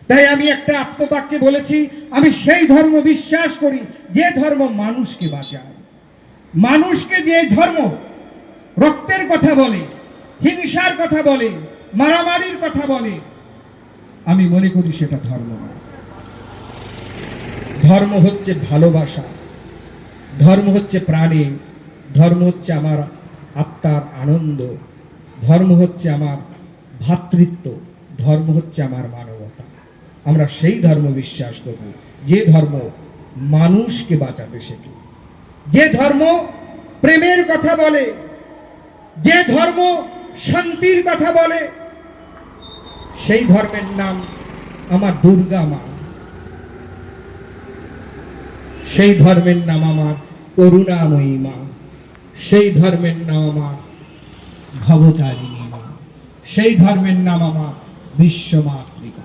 তাই আমি একটা আত্মবাক্যে বলেছি, আমি সেই ধর্ম বিশ্বাস করি যে ধর্ম মানুষকে বাঁচায়। মানুষকে যে ধর্ম রক্তের কথা বলে, হিংসার কথা বলে, মারামারির কথা বলে, আমি মনে করি সেটা ধর্ম নয়। ধর্ম হচ্ছে ভালোবাসা, ধর্ম হচ্ছে প্রাণে, ধর্ম হচ্ছে আমার আত্মার আনন্দ, ধর্ম হচ্ছে আমার ভ্রাতৃত্ব, ধর্ম হচ্ছে আমার মানবতা। আমরা সেই ধর্ম বিশ্বাস করব যে ধর্ম মানুষকে বাঁচাতে শেখে, যে ধর্ম প্রেমের কথা বলে, যে ধর্ম শান্তির কথা বলে। সেই ধর্মের নাম আমার দুর্গা মা, সেই ধর্মের নাম আমার করুণাময়ী মা, সেই ধর্মের নাম আমার ভবতারিণী মা, সেই ধর্মের নাম আমার বিশ্বমাতৃকা।